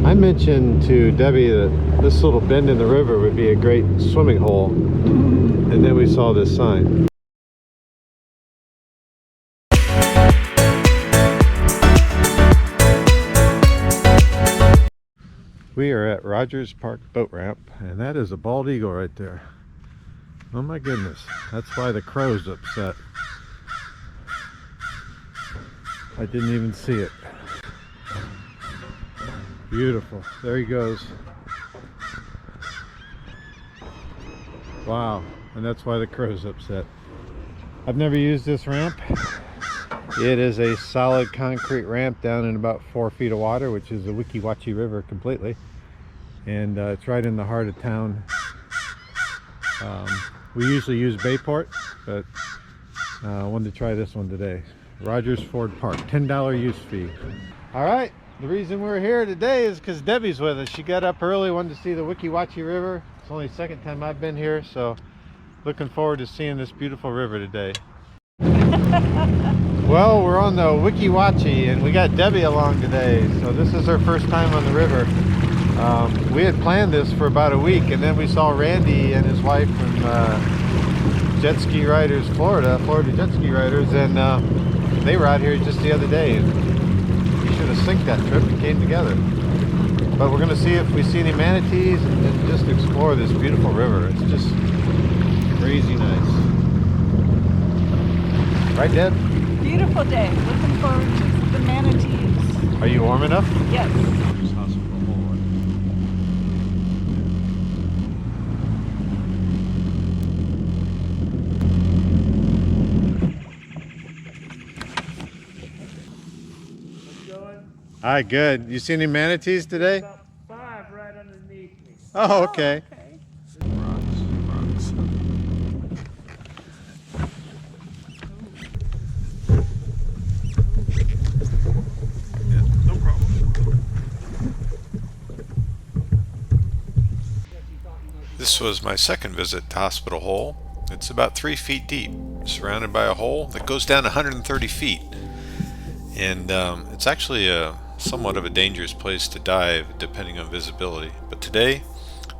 I mentioned to Debbie that this little bend in the river would be a great swimming hole, and then we saw this sign. We are at Rogers Park boat ramp, and that is a bald eagle right there. Oh my goodness, that's why the crow's upset. I didn't even see it. Beautiful. There he goes. Wow, and that's why the crow's upset. I've never used this ramp. It is a solid concrete ramp down in about 4 feet of water, which is the Weeki Wachee River completely. And it's right in the heart of town. We usually use Bayport, but I wanted to try this one today. Rogers Ford Park, $10 use fee. All right, the reason we're here today is because Debbie's with us. She got up early, wanted to see the Weeki Wachee River. It's only the second time I've been here, so looking forward to seeing this beautiful river today. Well, we're on the Weeki Wachee, and we got Debbie along today, so this is her first time on the river. We had planned this for about a week, and then we saw Randy and his wife from Jet Ski Riders Florida Jet Ski Riders, and they were out here just the other day, and we should have synced that trip and came together. But we're going to see if we see any manatees and just explore this beautiful river. It's just crazy nice. Right, Deb? Beautiful day. Looking forward to the manatees. Are you warm enough? Yes. Hi, good. You see any manatees today? About 5 right underneath me. Oh, okay. Rocks. Yeah, no problem. This was my second visit to Hospital Hole. It's about 3 feet deep, surrounded by a hole that goes down 130 feet. And it's actually somewhat of a dangerous place to dive depending on visibility. But today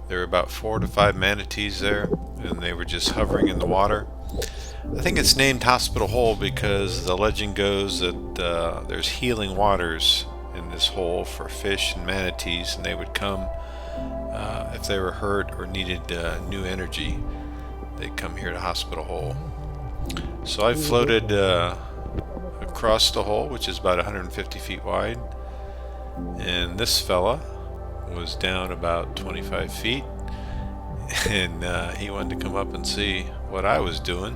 there were about 4 to 5 manatees there, and they were just hovering in the water. I think it's named Hospital Hole because the legend goes that there's healing waters in this hole for fish and manatees, and they would come if they were hurt or needed new energy. They'd come here to Hospital Hole. So I floated across the hole, which is about 150 feet wide, and this fella was down about 25 feet, and he wanted to come up and see what I was doing.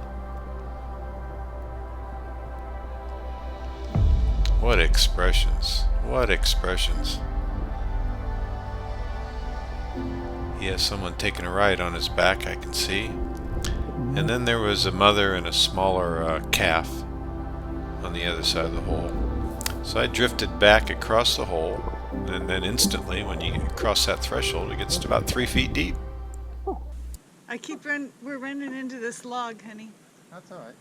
What expressions, what expressions. He has someone taking a ride on his back, I can see. And then there was a mother and a smaller calf on the other side of the hole. So I drifted back across the hole, and then instantly when you cross that threshold it gets to about 3 feet deep. We're running into this log, honey. That's all right.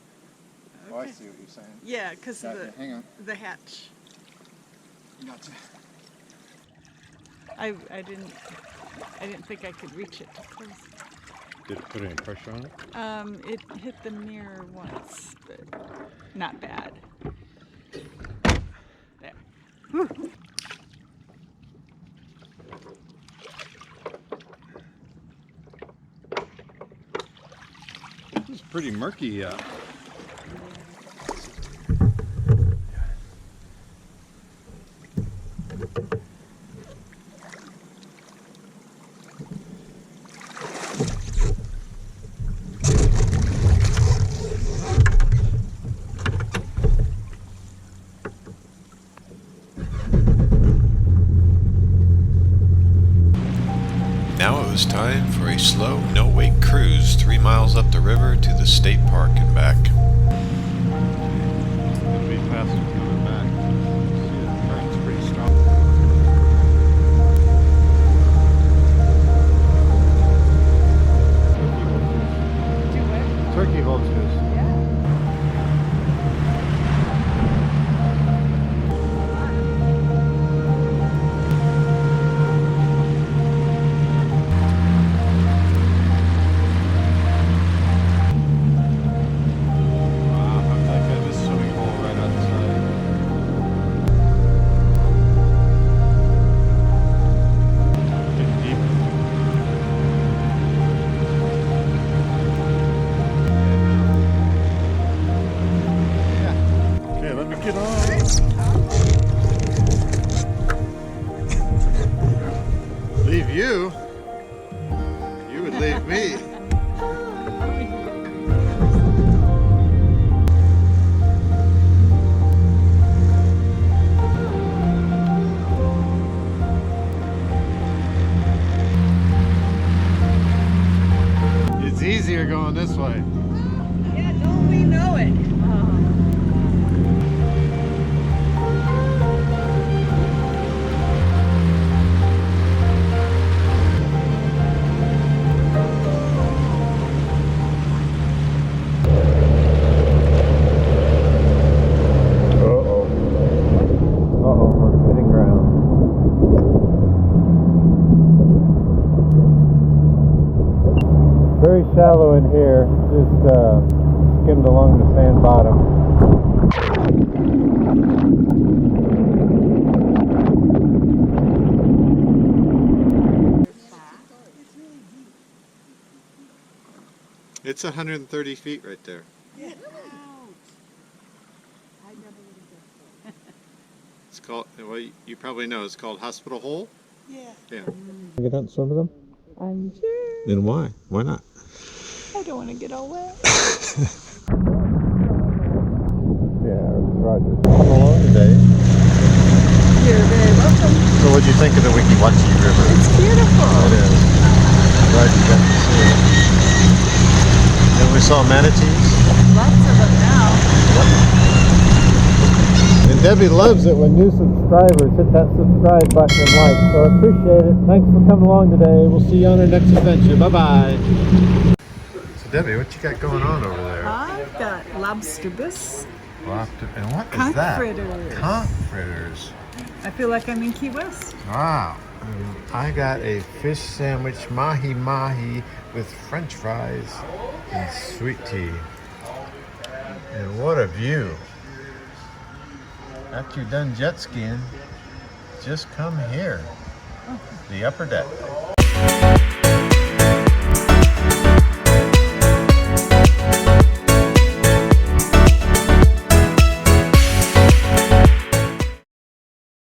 Okay. Oh, I see what you're saying. Yeah, because of Hang on. the hatch. Gotcha. I didn't think I could reach it to close. Did it put any pressure on it? It hit the mirror once, but not bad. There. Whew. It's pretty murky. Now it was time for a slow, no-wake cruise 3 miles up the river to the state park and back. It'll be faster coming back. See, the current's pretty strong. Turkey vultures. you, you would leave me. It's easier going this way. Yeah, don't we know it? Very shallow in here, just skimmed along the sand bottom. It's 130 feet right there. It's called, well, you probably know, it's called Hospital Hole? Yeah. Get out and swim with them? I'm sure. Then why? Why not? I don't want to get all wet. Yeah, Roger. Come along today. You're very welcome. So what'd you think of the Weeki Wachee River? It's beautiful. It is. Glad you got to see it. And we saw manatees. Lots of them now. And Debbie loves it when new subscribers hit that subscribe button and like, so I appreciate it. Thanks for coming along today. We'll see you on our next adventure. Bye-bye. So Debbie, what you got going on over there? I've got lobsterbus. And what is Conch that? fritters. Conch fritters. I feel like I'm in Key West. Wow. I got a fish sandwich, mahi-mahi, with french fries and sweet tea. And what a view. After you're done jet skiing, just come here. The upper deck.